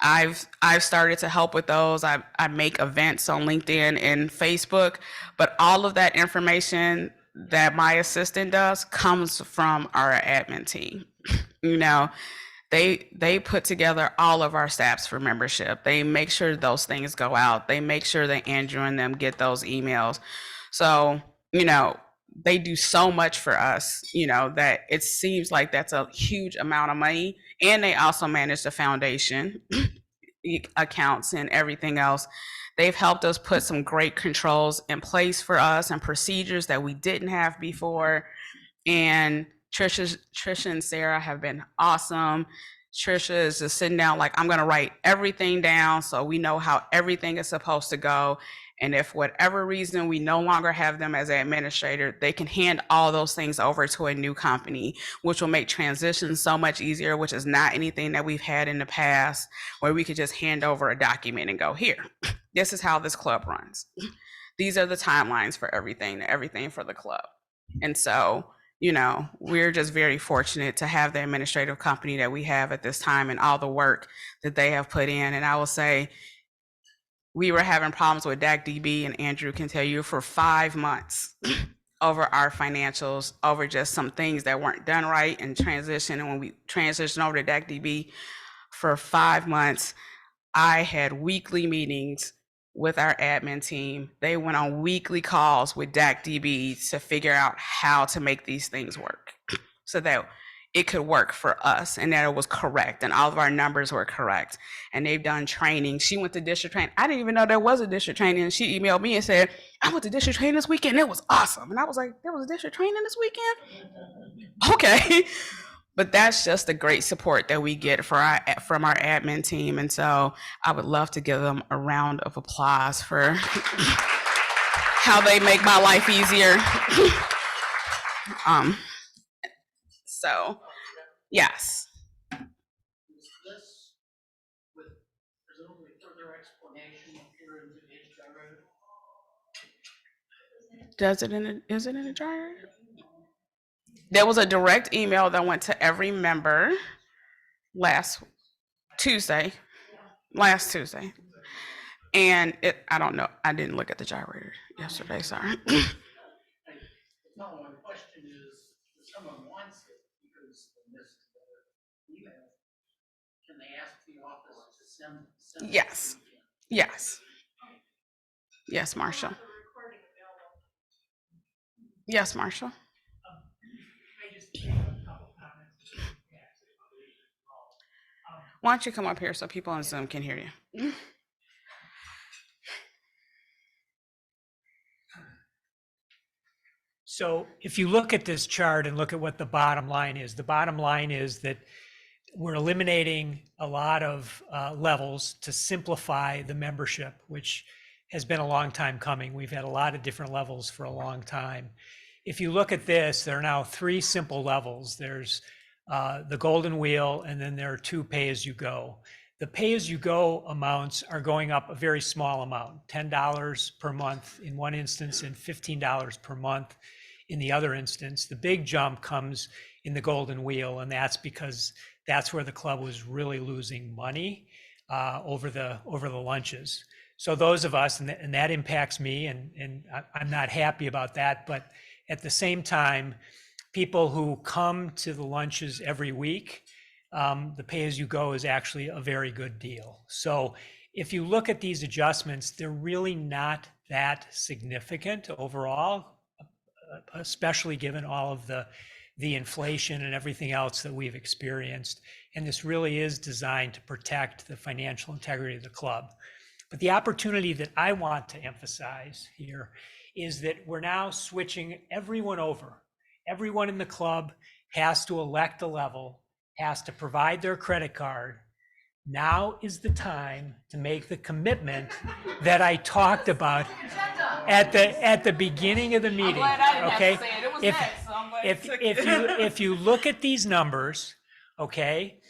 I've started to help with those. I make events on LinkedIn and Facebook, but all of that information that my assistant does comes from our admin team. They put together all of our stats for membership. They make sure those things go out. They make sure that Andrew and them get those emails. So, they do so much for us, that it seems like that's a huge amount of money. And they also manage the foundation accounts and everything else. They've helped us put some great controls in place for us and procedures that we didn't have before. And Trisha and Sarah have been awesome. Trisha is just sitting down like, I'm going to write everything down so we know how everything is supposed to go. And if whatever reason we no longer have them as an administrator, they can hand all those things over to a new company, which will make transitions so much easier, which is not anything that we've had in the past where we could just hand over a document and go, here, this is how this club runs. These are the timelines for everything for the club. And so, we're just very fortunate to have the administrative company that we have at this time and all the work that they have put in. And I will say, we were having problems with DAC-DB, and Andrew can tell you, for 5 months over our financials, over just some things that weren't done right and transition. And when we transitioned over to DAC-DB for 5 months, I had weekly meetings with our admin team. They went on weekly calls with DAC-DB to figure out how to make these things work so that it could work for us and that it was correct and all of our numbers were correct. And they've done training. She went to district training. I didn't even know there was a district training. And she emailed me and said, I went to district training this weekend. It was awesome. And I was like, there was a district training this weekend? Okay. But that's just the great support that we get from our admin team. And so I would love to give them a round of applause for how they make my life easier. So, yes. Is it in a jar? There was a direct email that went to every member last Tuesday. And I don't know. I didn't look at the gyrator yesterday, sorry. No, my question is, if someone wants it because they missed the email, can they ask the office to send Yes. Yes. Yes, Marshall. Yes, Marshall. Why don't you come up here so people on Zoom can hear you? So if you look at this chart and look at what the bottom line is that we're eliminating a lot of levels to simplify the membership, which has been a long time coming. We've had a lot of different levels for a long time. If you look at this, there are now 3 simple levels. There's the golden wheel, and then there are 2 pay-as-you-go. The pay-as-you-go amounts are going up a very small amount, $10 per month in one instance and $15 per month in the other instance. The big jump comes in the golden wheel, and that's because that's where the club was really losing money over the lunches. So those of us, and that impacts me, and I'm not happy about that, but at the same time, people who come to the lunches every week, the pay-as-you-go is actually a very good deal. So if you look at these adjustments, they're really not that significant overall, especially given all of the inflation and everything else that we've experienced. And this really is designed to protect the financial integrity of the club. But the opportunity that I want to emphasize here is that we're now switching everyone over. Everyone in the club has to elect a level, has to provide their credit card. Now is the time to make the commitment that I talked about at the beginning of the meeting. Okay, if you look at these numbers, okay,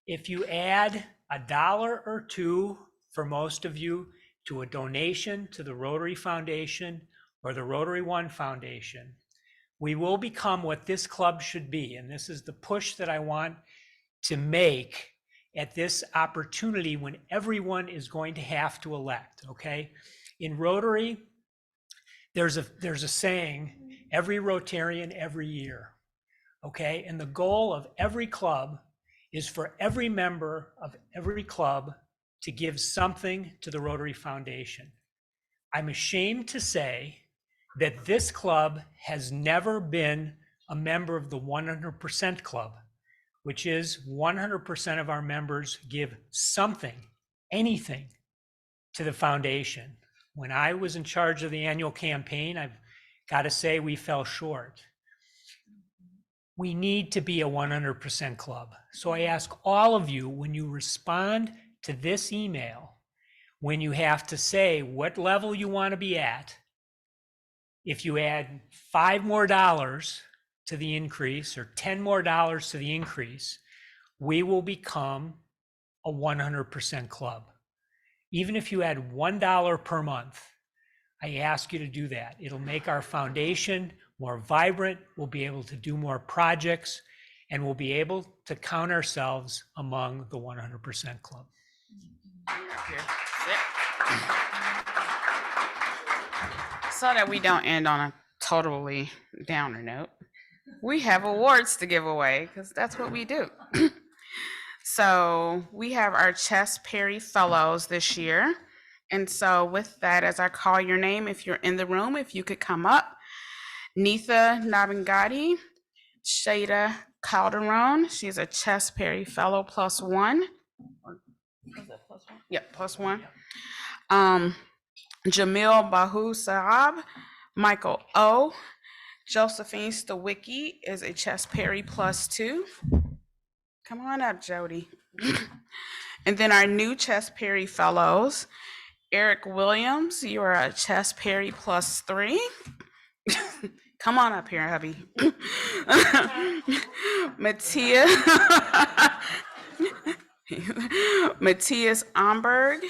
if you add $1 or $2 for most of you to a donation to the Rotary Foundation, or the Rotary One Foundation, we will become what this club should be. And this is the push that I want to make at this opportunity when everyone is going to have to elect, okay? In Rotary, there's a saying, every Rotarian every year, okay? And the goal of every club is for every member of every club to give something to the Rotary Foundation. I'm ashamed to say that this club has never been a member of the 100% Club, which is 100% of our members give something, anything, to the foundation. When I was in charge of the annual campaign, I've got to say we fell short. We need to be a 100% club. So I ask all of you, when you respond to this email, when you have to say what level you want to be at, if you add $5 more to the increase or $10 more to the increase, we will become a 100% club. Even if you add $1 per month, I ask you to do that. It'll make our foundation more vibrant. We'll be able to do more projects, and we'll be able to count ourselves among the 100% club. So that we don't end on a totally downer note, we have awards to give away because that's what we do. So we have our Chess Perry Fellows this year. And so with that, as I call your name, if you're in the room, if you could come up. Neetha Nabangati, Shada Calderon, she's a Chess Perry Fellow +1. Is that +1? Yep, +1. Jamil Bahu Saab, Michael O. Josephine Stawicki is a Chess Perry +2. Come on up, Jody. And then our new Chess Perry Fellows, Eric Williams, you are a Chess Perry +3. Come on up here, hubby. Matthias Omberg.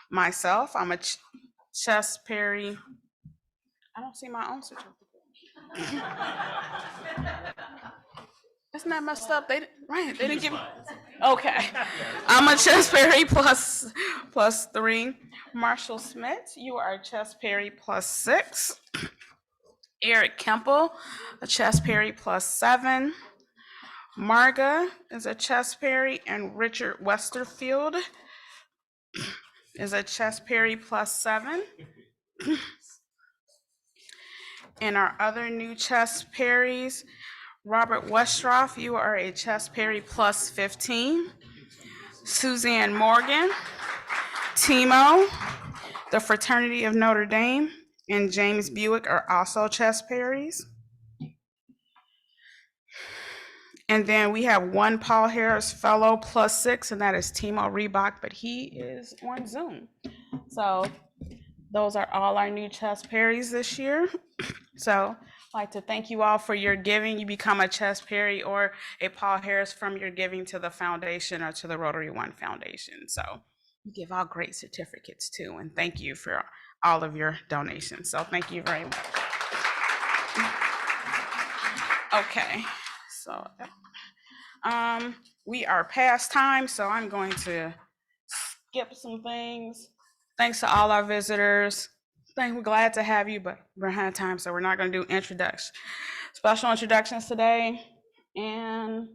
Myself, I'm a Chess Perry. I don't see my own certificate. Isn't that messed up? They didn't give me. Okay, I'm a Chess Perry +3. Marshall Smith, you are a Chess Perry +6. Eric Kemple, a Chess Perry +7. Marga is a Chess Perry, and Richard Westerfield is a Chess Perry +7. And our other new Chess Perrys, Robert Westroff, you are a Chess Perry +15. Suzanne Morgan, Timo, the Fraternity of Notre Dame, and James Buick are also Chess Perrys. And then we have one Paul Harris Fellow +6, and that is Timo Reebok, but he is on Zoom. So those are all our new Chess Perrys this year. So I'd like to thank you all for your giving. You become a Chess Perry or a Paul Harris from your giving to the foundation or to the Rotary One Foundation. So you give out great certificates too, and thank you for all of your donations. So thank you very much. Okay, so we are past time, so I'm going to skip some things. Thanks to all our visitors. We're glad to have you, but we're behind time, so we're not going to do special introductions today. And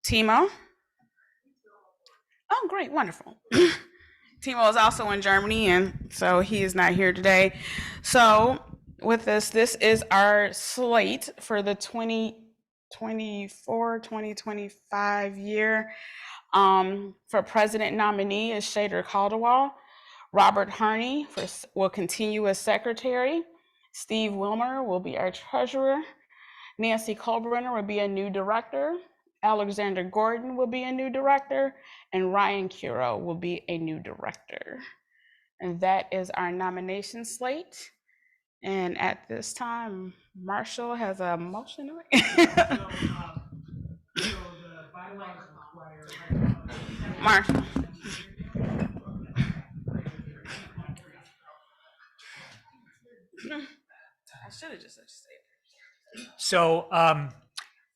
Timo. Oh, great, wonderful. Timo is also in Germany, and so he is not here today. So with this is our slate for the 2024-2025 year. For president nominee is Shader Caldwell. Robert Harney will continue as secretary. Steve Wilmer will be our treasurer. Nancy Colbrenner will be a new director. Alexander Gordon will be a new director, and Ryan Curo will be a new director. And that is our nomination slate. And at this time, Marshall has a motion. Marshall. I should have just said. So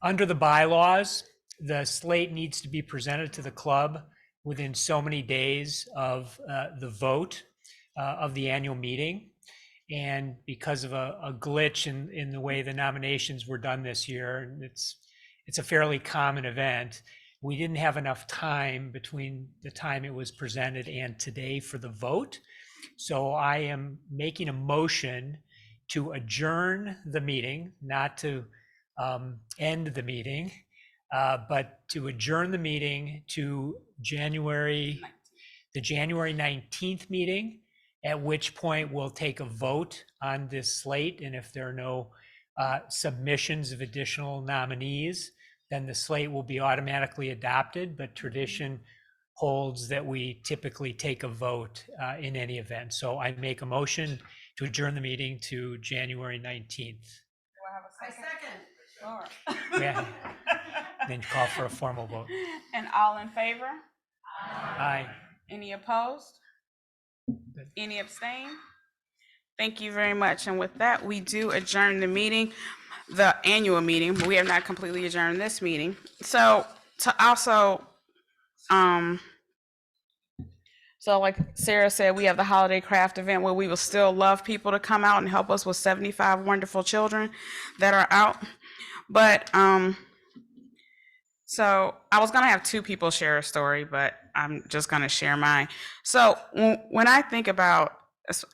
under the bylaws, the slate needs to be presented to the club within so many days of the vote of the annual meeting. And because of a glitch in the way the nominations were done this year, it's a fairly common event. We didn't have enough time between the time it was presented and today for the vote. So I am making a motion to adjourn the meeting, not to end the meeting, but to adjourn the meeting to the January 19th meeting, at which point we'll take a vote on this slate. And if there are no submissions of additional nominees, then the slate will be automatically adopted. But tradition holds that we typically take a vote in any event. So I make a motion to adjourn the meeting to January 19th. I second. Yeah. Then call for a formal vote. And all in favor? Aye. Any opposed? Any abstain? Thank you very much. And with that, we do adjourn the meeting, the annual meeting, but we have not completely adjourned this meeting. So to also, so like Sarah said, we have the holiday craft event where we will still love people to come out and help us with 75 wonderful children that are out. But so I was gonna have two people share a story, but I'm just gonna share mine. So when I think about,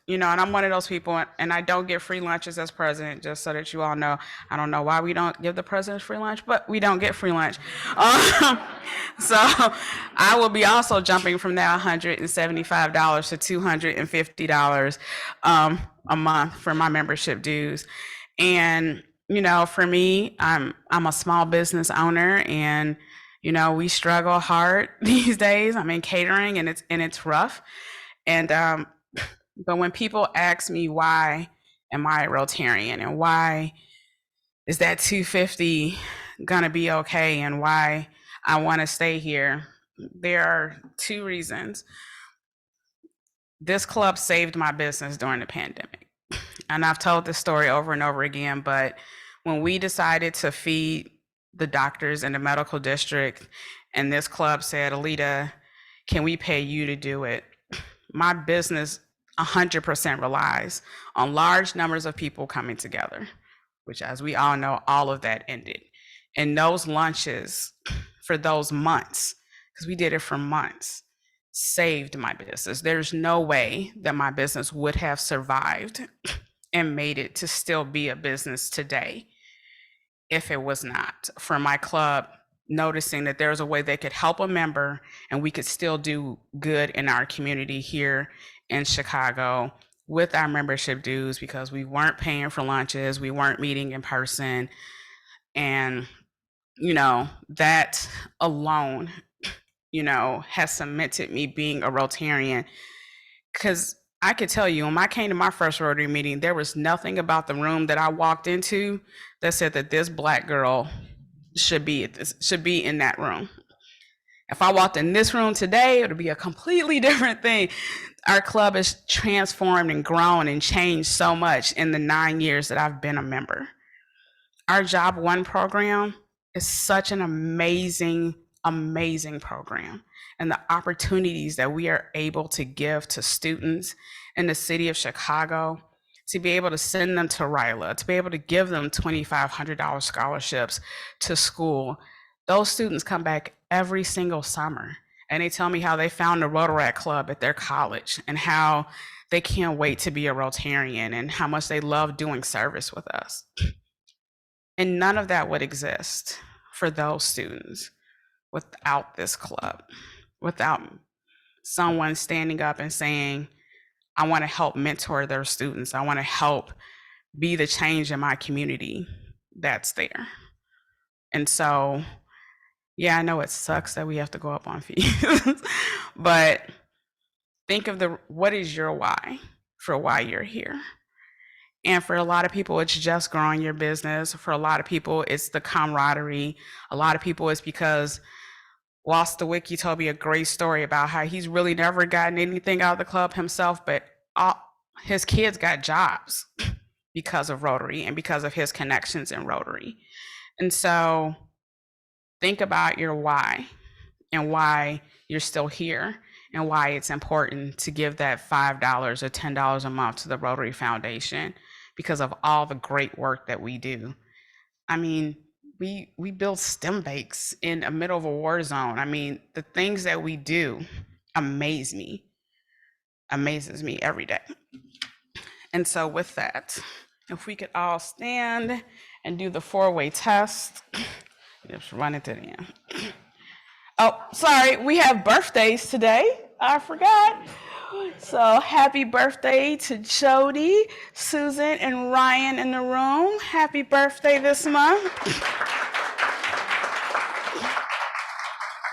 and I'm one of those people, and I don't get free lunches as president, just so that you all know. I don't know why we don't give the president free lunch, but we don't get free lunch. So I will be also jumping from that $175 to $250 a month for my membership dues. And for me, I'm a small business owner, and we struggle hard these days. I'm in catering, and it's rough. And but when people ask me why am I a Rotarian, and why is that $250 gonna be okay, and why I want to stay here, there are two reasons. This club saved my business during the pandemic. And I've told this story over and over again, but when we decided to feed the doctors in the medical district, and this club said, Alita, can we pay you to do it? My business 100% relies on large numbers of people coming together, which, as we all know, all of that ended. And those lunches for those months, because we did it for months, saved my business. There's no way that my business would have survived and made it to still be a business today if it was not for my club noticing that there's a way they could help a member and we could still do good in our community here in Chicago with our membership dues, because we weren't paying for lunches, we weren't meeting in person. And that alone has cemented me being a Rotarian. Because I could tell you, when I came to my first Rotary meeting, there was nothing about the room that I walked into that said that this Black girl should be in that room. If I walked in this room today, it would be a completely different thing. Our club has transformed and grown and changed so much in the 9 years that I've been a member. Our Job One program is such an amazing, amazing program. And the opportunities that we are able to give to students in the city of Chicago, to be able to send them to RILA, to be able to give them $2,500 scholarships to school. Those students come back every single summer, and they tell me how they found the Rotary Club at their college, and how they can't wait to be a Rotarian, and how much they love doing service with us. And none of that would exist for those students without this club, without someone standing up and saying, I want to help mentor their students. I want to help be the change in my community that's there. And so, yeah, I know it sucks that we have to go up on fees, but think of what is your why for why you're here. And for a lot of people, it's just growing your business. For a lot of people, it's the camaraderie. A lot of people, it's because Walt Stawicki told me a great story about how he's really never gotten anything out of the club himself, but his kids got jobs. because of Rotary and because of his connections in Rotary. And so think about your why and why you're still here and why it's important to give that $5 or $10 a month to the Rotary Foundation because of all the great work that we do. I mean, we build stem banks in the middle of a war zone. I mean, the things that we do amazes me every day. And so with that, if we could all stand and do the four-way test. Just run it to the end. Oh, sorry, we have birthdays today. I forgot. So happy birthday to Jody, Susan, and Ryan in the room. Happy birthday this month.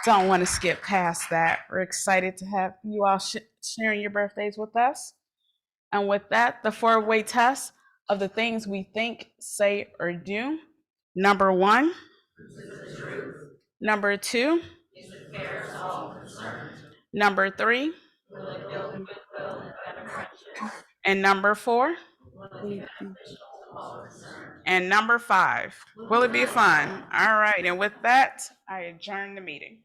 Don't want to skip past that. We're excited to have you all sharing your birthdays with us. And with that, the four-way test of the things we think, say, or do. Number 1. Number 2. Number 3. And number 4. And number 5. Will it be fun? All right. And with that, I adjourn the meeting.